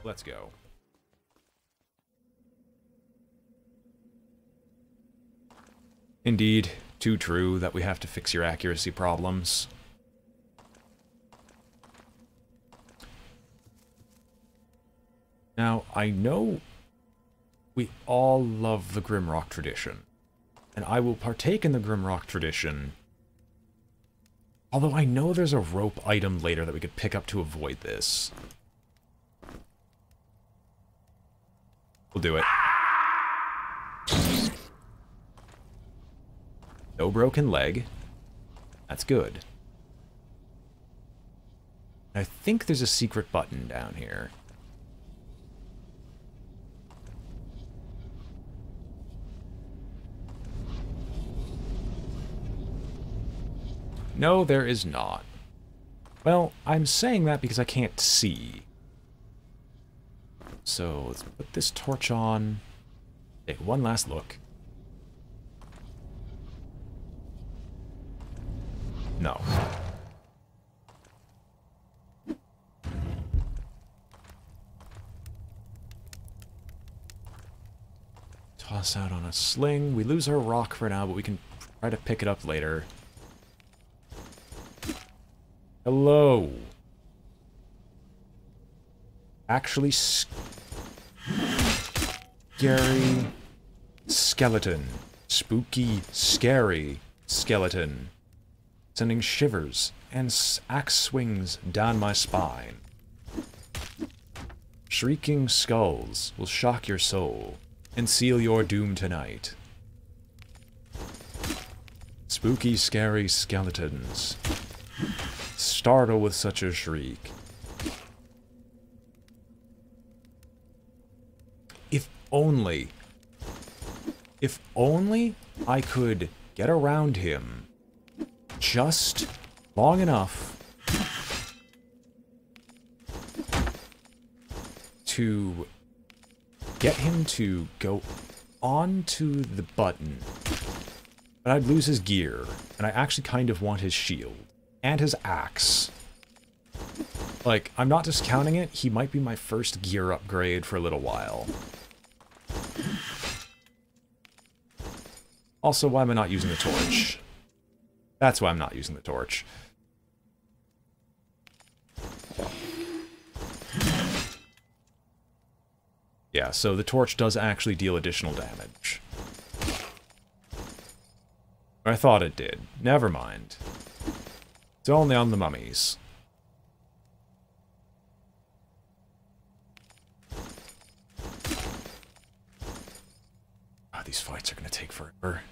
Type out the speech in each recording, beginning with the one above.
Let's go. Indeed, too true that we have to fix your accuracy problems. Now, I know we all love the Grimrock tradition, and I will partake in the Grimrock tradition, although I know there's a rope item later that we could pick up to avoid this. We'll do it. No broken leg. That's good. I think there's a secret button down here. No, there is not. Well, I'm saying that because I can't see. So, let's put this torch on. Take one last look. No. Toss out on a sling. We lose our rock for now, but we can try to pick it up later. Hello. Actually, scary skeleton. Spooky, scary skeleton. Sending shivers and axe swings down my spine. Shrieking skulls will shock your soul and seal your doom tonight. Spooky, scary skeletons. Startle with such a shriek. If only I could get around him just long enough to get him to go onto the button. But I'd lose his gear, and I actually kind of want his shield. And his axe. Like, I'm not discounting it, he might be my first gear upgrade for a little while. Also, why am I not using the torch? That's why I'm not using the torch. Yeah, so the torch does actually deal additional damage. I thought it did. Never mind. It's only on the mummies. God, these fights are gonna take forever.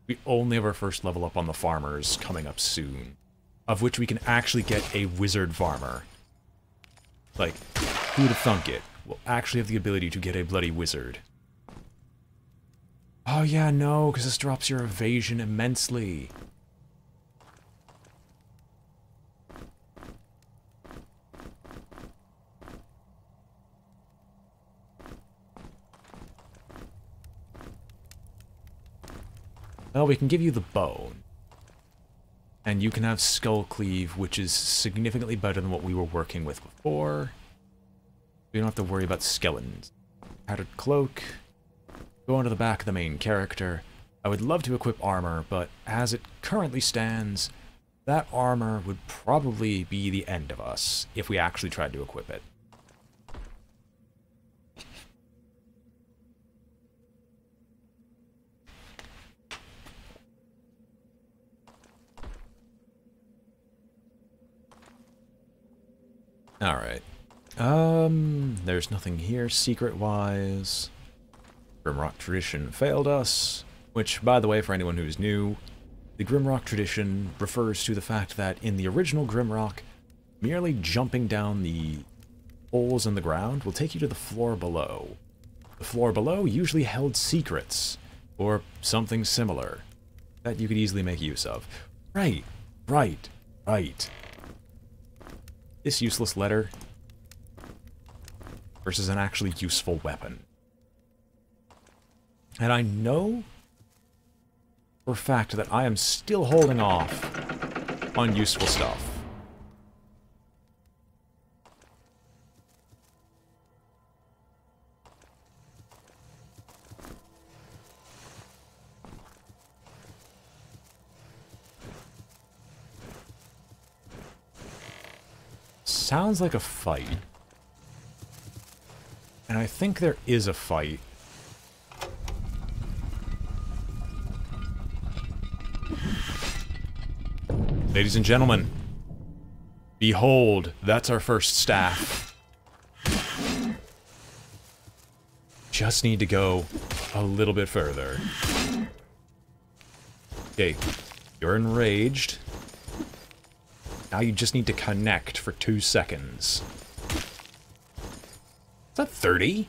We only have our first level up on the farmers coming up soon, of which we can actually get a wizard farmer. Like, who'd have thunk it? We'll actually have the ability to get a bloody wizard. Oh yeah, no, because this drops your evasion immensely. Well, we can give you the bone. And you can have Skull Cleave, which is significantly better than what we were working with before. We don't have to worry about skeletons. Tattered Cloak. Go onto the back of the main character. I would love to equip armor, but as it currently stands, that armor would probably be the end of us if we actually tried to equip it. Alright. There's nothing here secret-wise. Grimrock tradition failed us, which, by the way, for anyone who's new, the Grimrock tradition refers to the fact that in the original Grimrock, merely jumping down the holes in the ground will take you to the floor below. The floor below usually held secrets, or something similar, that you could easily make use of. Right. This useless letter versus an actually useful weapon. And I know for a fact that I am still holding off on useful stuff. sounds like a fight. And I think there is a fight. Ladies and gentlemen, behold, that's our first staff. Just need to go a little bit further. Okay, you're enraged. Now you just need to connect for 2 seconds. Is that 30?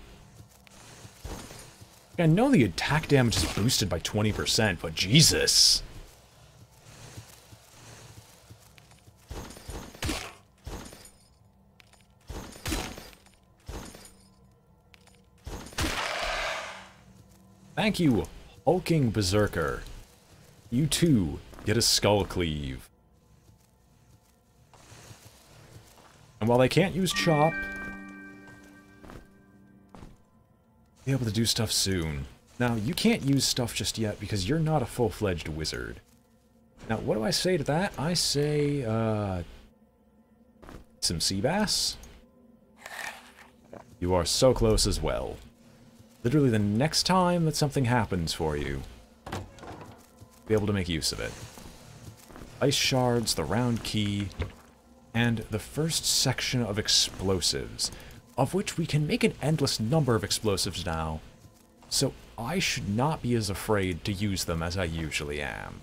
I know the attack damage is boosted by 20%, but Jesus! Thank you, hulking berserker. You too get a skull cleave. And while they can't use chop, be able to do stuff soon. Now, you can't use stuff just yet because you're not a full-fledged wizard. Now, what do I say to that? I say, some sea bass? You are so close as well. Literally the next time that something happens for you, be able to make use of it. Ice shards, the round key, and the first section of explosives, of which we can make an endless number of explosives now, so I should not be as afraid to use them as I usually am.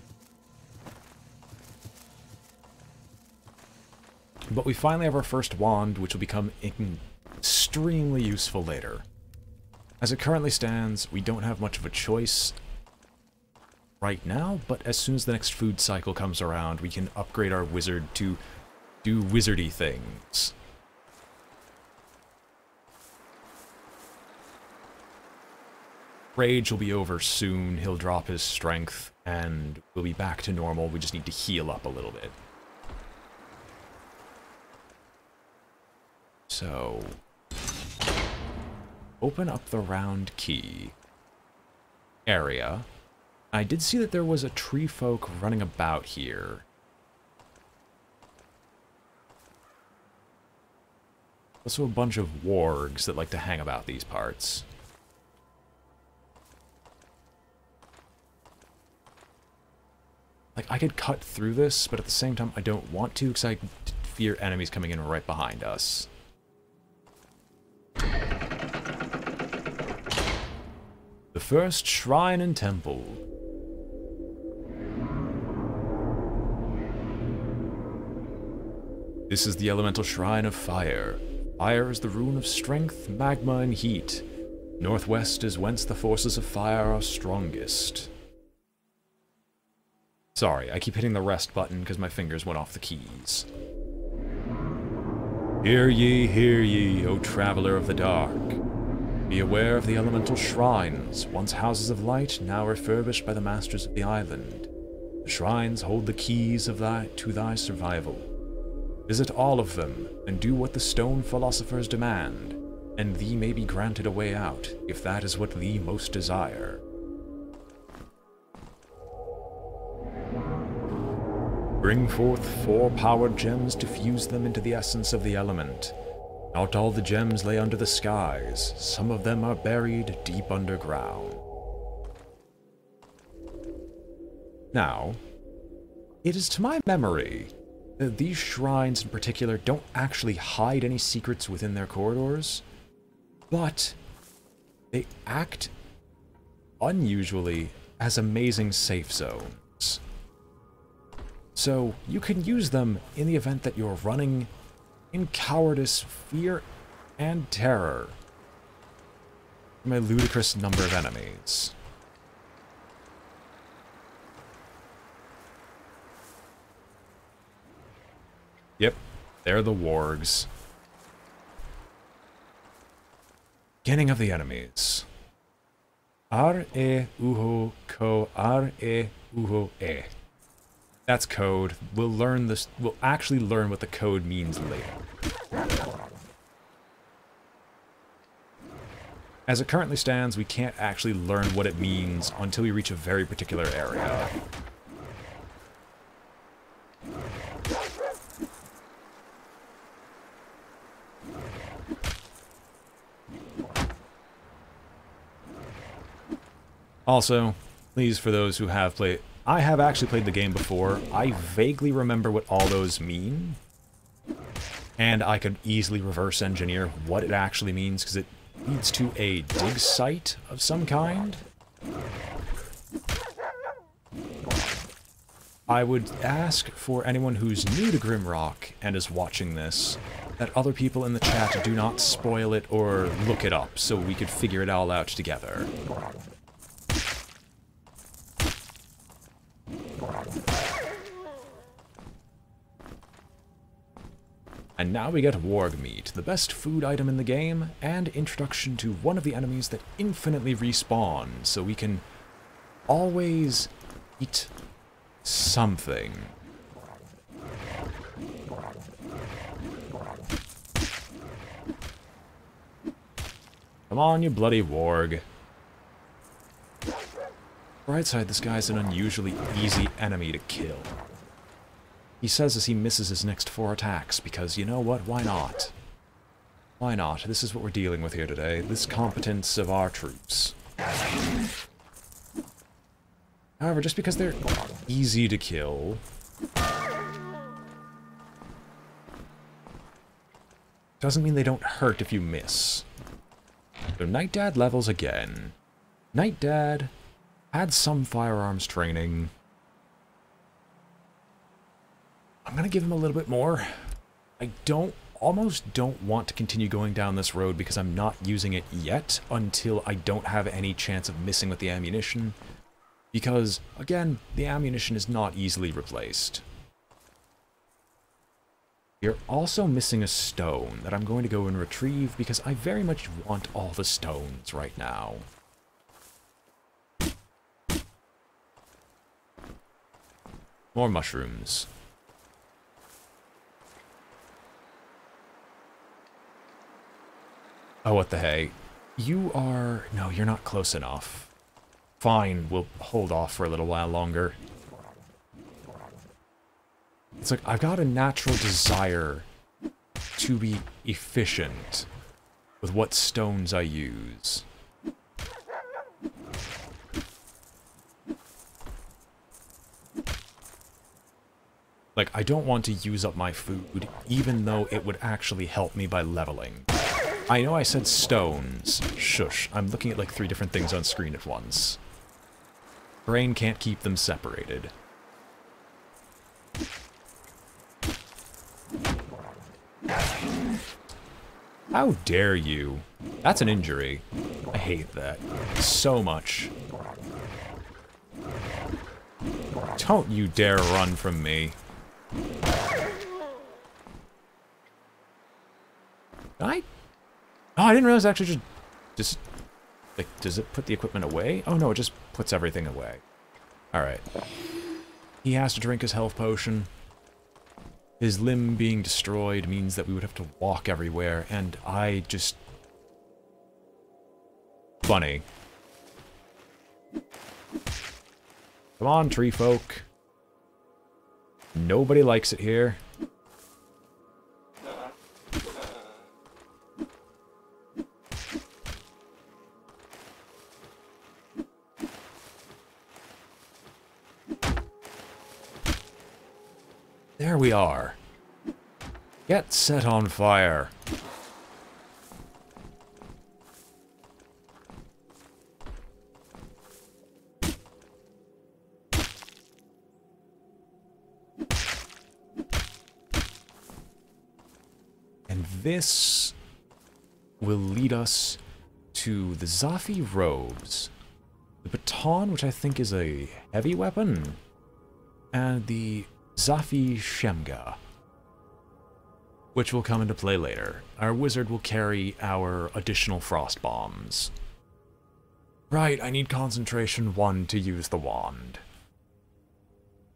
But we finally have our first wand, which will become extremely useful later. As it currently stands, we don't have much of a choice right now, but as soon as the next food cycle comes around, we can upgrade our wizard to do wizardy things. Rage will be over soon, he'll drop his strength, and we'll be back to normal. We just need to heal up a little bit. So, open up the round key area. I did see that there was a tree folk running about here. Also a bunch of wargs that like to hang about these parts. Like, I could cut through this, but at the same time I don't want to because I fear enemies coming in right behind us. The first shrine and temple. This is the elemental shrine of fire. Fire is the rune of strength, magma, and heat. Northwest is whence the forces of fire are strongest. Sorry, I keep hitting the rest button because my fingers went off the keys. Hear ye, O traveler of the dark. Be aware of the elemental shrines, once houses of light, now refurbished by the masters of the island. The shrines hold the keys of to thy survival. Visit all of them, and do what the stone philosophers demand, and thee may be granted a way out, if that is what thee most desire. Bring forth 4 powered gems to fuse them into the essence of the element. Not all the gems lay under the skies, some of them are buried deep underground. Now, it is to my memory that these shrines in particular don't actually hide any secrets within their corridors, but they act unusually as amazing safe zones. So you can use them in the event that you're running in cowardice, fear, and terror from a ludicrous number of enemies. Yep, they're the wargs. Beginning of the enemies. Ar-e-uho ko ar-e-uho-e. That's code. We'll learn this. We'll actually learn what the code means later. As it currently stands, we can't actually learn what it means until we reach a very particular area. Also, please, for those who have played... I have actually played the game before. I vaguely remember what all those mean. And I could easily reverse engineer what it actually means, because it leads to a dig site of some kind. I would ask for anyone who's new to Grimrock and is watching this, that other people in the chat do not spoil it or look it up, so we could figure it all out together. And now we get warg meat, the best food item in the game, and introduction to one of the enemies that infinitely respawn, so we can always eat something. Come on, you bloody warg. Right side, this guy's an unusually easy enemy to kill. He says as he misses his next 4 attacks, because you know what, why not? Why not? This is what we're dealing with here today, this competence of our troops. However, just because they're easy to kill, doesn't mean they don't hurt if you miss. So Night Dad levels again. Night Dad had some firearms training. I'm gonna give him a little bit more. I almost don't want to continue going down this road because I'm not using it yet until I don't have any chance of missing with the ammunition. Because, again, the ammunition is not easily replaced. You're also missing a stone that I'm going to go and retrieve because I very much want all the stones right now. More mushrooms. Oh, what the hey? You are... No, you're not close enough. Fine, we'll hold off for a little while longer. It's like, I've got a natural desire to be efficient with what stones I use. Like, I don't want to use up my food, even though it would actually help me by leveling. I know I said stones. Shush, I'm looking at like 3 different things on screen at once. Brain can't keep them separated. How dare you? That's an injury. I hate that so much. Don't you dare run from me. Oh, I didn't realize it actually just like, does it put the equipment away? Oh no, it just puts everything away. Alright. He has to drink his health potion. His limb being destroyed means that we would have to walk everywhere, and I just... Funny. Come on, tree folk. Nobody likes it here. There we are. Get set on fire. And this will lead us to the Zafi robes, the baton, which I think is a heavy weapon, and the Zafi Shemga, which will come into play later. Our wizard will carry our additional frost bombs. Right, I need concentration 1 to use the wand.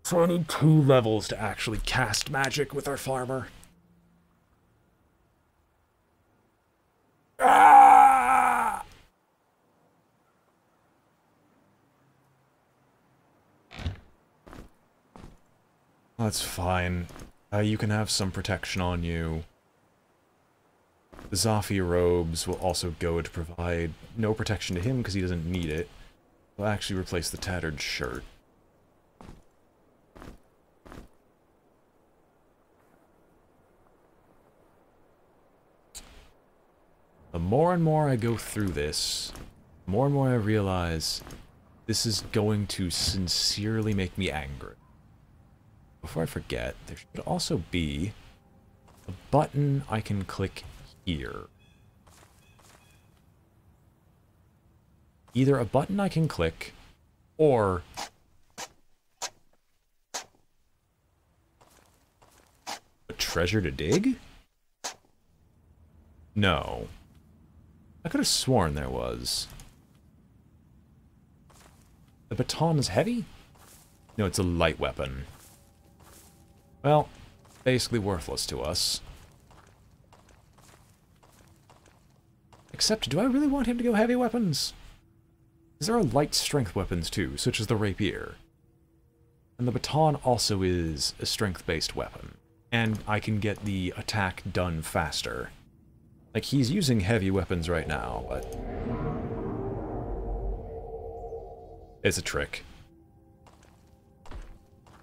So I need 2 levels to actually cast magic with our farmer. Ah! That's fine. You can have some protection on you. The Zafi robes will also go to provide no protection to him because he doesn't need it. We'll actually replace the tattered shirt. The more and more I go through this, the more and more I realize this is going to sincerely make me angry. Before I forget, there should also be a button I can click here. Either a button I can click, or a treasure to dig? No. I could have sworn there was. The baton is heavy? No, it's a light weapon. Well, basically worthless to us. Except, do I really want him to go heavy weapons? Is there a light strength weapons too, such as the rapier? And the baton also is a strength-based weapon. And I can get the attack done faster. Like, he's using heavy weapons right now, but... it's a trick.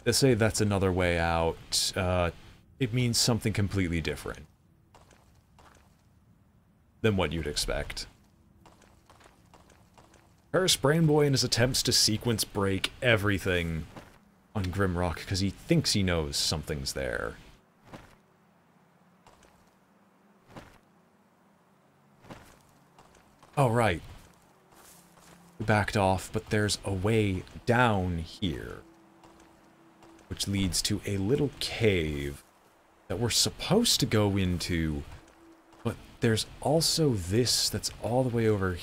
They say that's another way out. It means something completely different than what you'd expect. Curse BrainBoy in his attempts to sequence break everything on Grimrock because he thinks he knows something's there. Oh, right. We backed off, but there's a way down here, which leads to a little cave that we're supposed to go into, but there's also this that's all the way over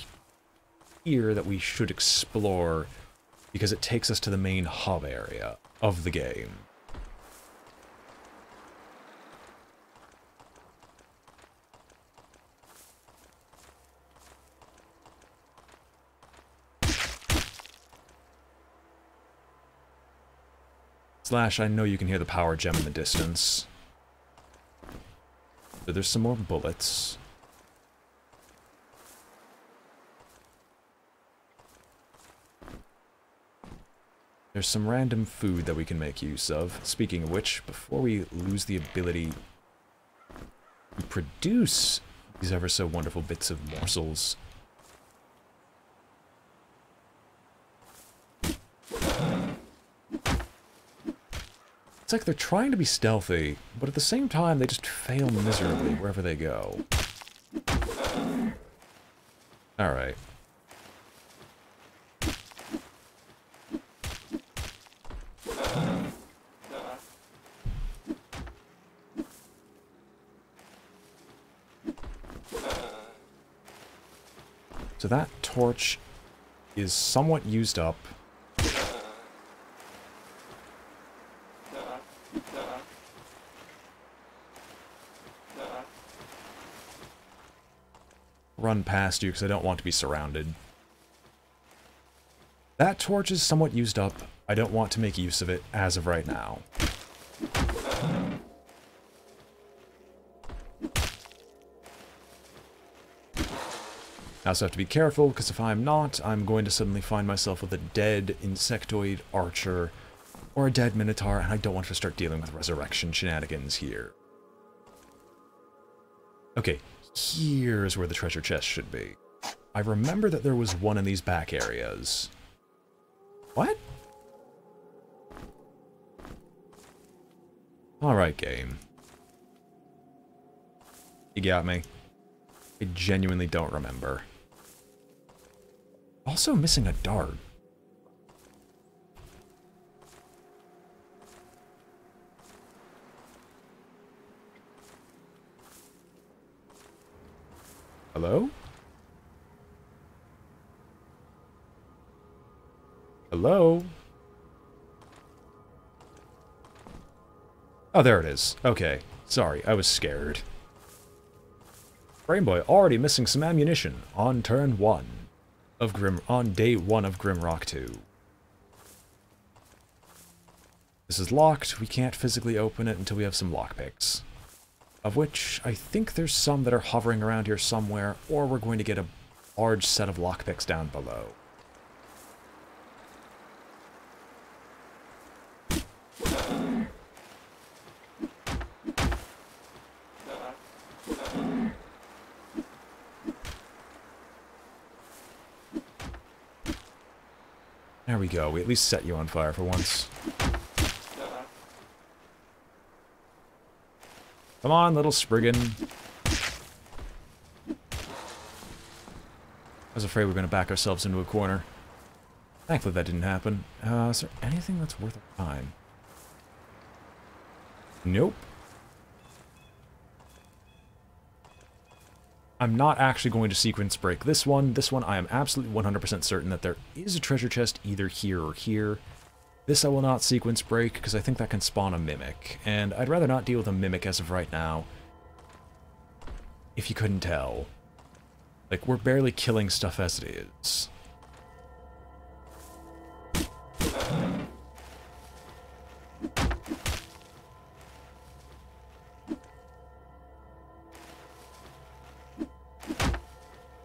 here that we should explore because it takes us to the main hub area of the game. Slash, I know you can hear the power gem in the distance. So there's some more bullets. There's some random food that we can make use of. Speaking of which, before we lose the ability to produce these ever so wonderful bits of morsels, it's like they're trying to be stealthy, but at the same time they just fail miserably wherever they go. Alright. So that torch is somewhat used up. Run past you because I don't want to be surrounded. That torch is somewhat used up. I don't want to make use of it as of right now. I also have to be careful, because if I'm not, I'm going to suddenly find myself with a dead insectoid archer or a dead minotaur, and I don't want to start dealing with resurrection shenanigans here. Okay, here's where the treasure chest should be. I remember that there was one in these back areas. What? Alright, game. You got me. I genuinely don't remember. Also missing a dart. Hello? Hello? Oh, there it is. Okay. Sorry, I was scared. BrainBoy already missing some ammunition on turn 1 of on day 1 of Grimrock 2. This is locked. We can't physically open it until we have some lockpicks. Of which, I think there's some that are hovering around here somewhere, or we're going to get a large set of lockpicks down below. There we go. We at least set you on fire for once. Come on, little Spriggan. I was afraid we were going to back ourselves into a corner. Thankfully that didn't happen. Is there anything that's worth our time? Nope. I'm not actually going to sequence break this one. This one I am absolutely 100% certain that there is a treasure chest either here or here. This I will not sequence break because I think that can spawn a mimic. And I'd rather not deal with a mimic as of right now. If you couldn't tell. Like, we're barely killing stuff as it is.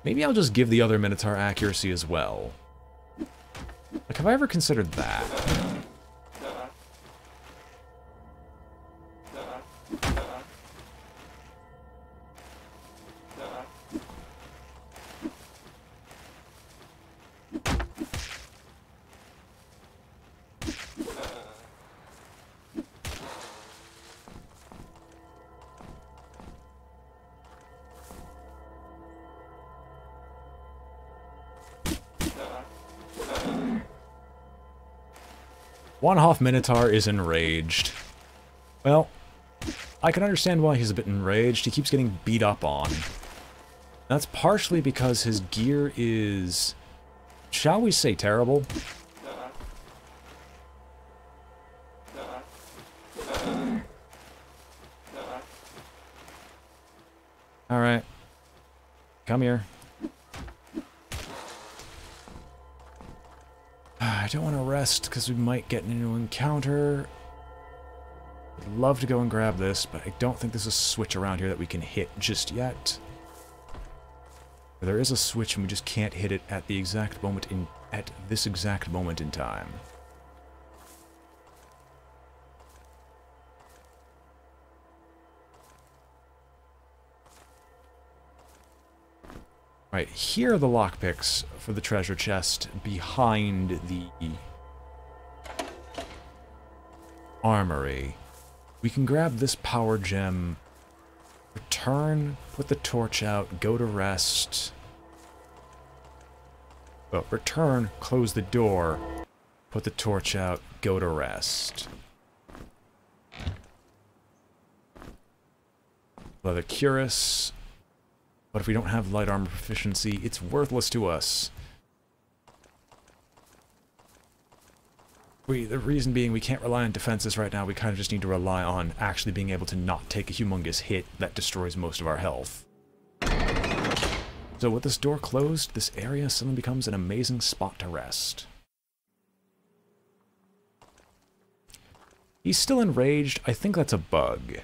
Maybe I'll just give the other Minotaur accuracy as well. Like, have I ever considered that? One Half Minotaur is enraged. Well, I can understand why he's a bit enraged. He keeps getting beat up on. That's partially because his gear is, shall we say, terrible. Alright. Come here. I don't want to rest because we might get into an encounter. I'd love to go and grab this, but I don't think there's a switch around here that we can hit just yet. There is a switch and we just can't hit it at the exact moment at this exact moment in time. Right, here are the lockpicks for the treasure chest behind the armory. We can grab this power gem, return, put the torch out, go to rest. Well, return, close the door, put the torch out, go to rest. Leather cuirass. But if we don't have light armor proficiency, it's worthless to us. The reason being we can't rely on defenses right now, we kind of just need to rely on actually being able to not take a humongous hit that destroys most of our health. So with this door closed, this area suddenly becomes an amazing spot to rest. He's still enraged. I think that's a bug.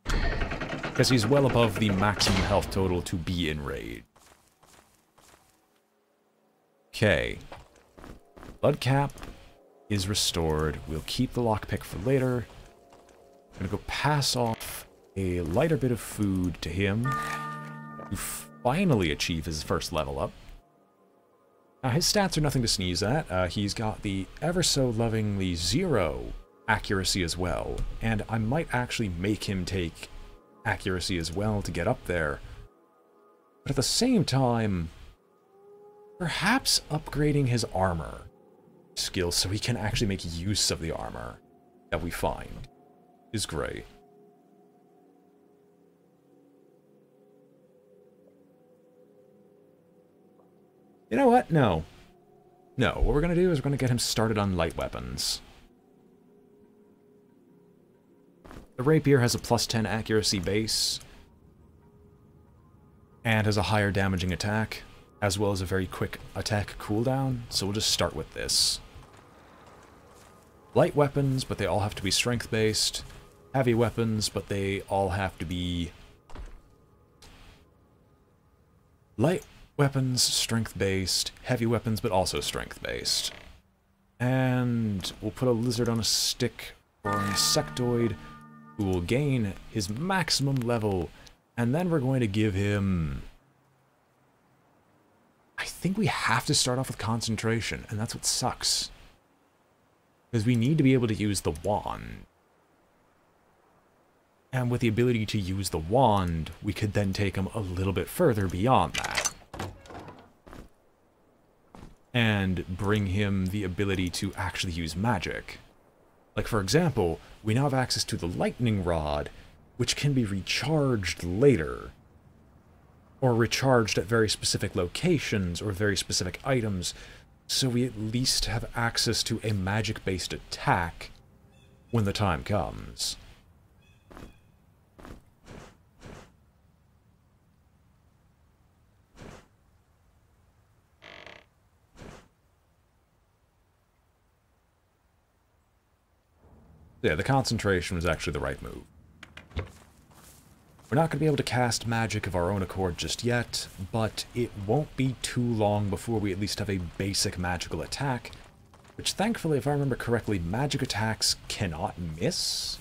Because he's well above the maximum health total to be enraged. Okay. Blood cap is restored. We'll keep the lockpick for later. I'm gonna go pass off a lighter bit of food to him to finally achieve his first level up. Now his stats are nothing to sneeze at. He's got the ever so lovingly 0 accuracy as well, and I might actually make him take accuracy as well to get up there. But at the same time, perhaps upgrading his armor skills so he can actually make use of the armor that we find is great. You know what? No. No, what we're going to do is we're going to get him started on light weapons. The rapier has a +10 accuracy base, and has a higher damaging attack, as well as a very quick attack cooldown, so we'll just start with this. Light weapons, but they all have to be strength-based. Heavy weapons, but they all have to be... Light weapons, strength-based. Heavy weapons, but also strength-based. And we'll put a lizard on a stick, or an insectoid, who will gain his maximum level, and then we're going to give him... I think we have to start off with concentration, and that's what sucks. Because we need to be able to use the wand. And with the ability to use the wand, we could then take him a little bit further beyond that. And bring him the ability to actually use magic. Like, for example, we now have access to the lightning rod, which can be recharged later. Or recharged at very specific locations or very specific items, so we at least have access to a magic-based attack when the time comes. Yeah, the concentration was actually the right move. We're not going to be able to cast magic of our own accord just yet, but it won't be too long before we at least have a basic magical attack, which thankfully, if I remember correctly, magic attacks cannot miss,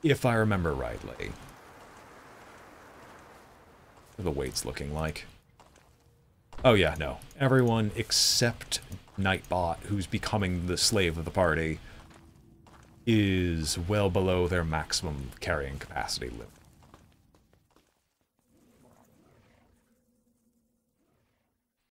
if I remember rightly. What are the weights looking like? Oh yeah, no. Everyone except Nightbot, who's becoming the slave of the party, is well below their maximum carrying capacity limit.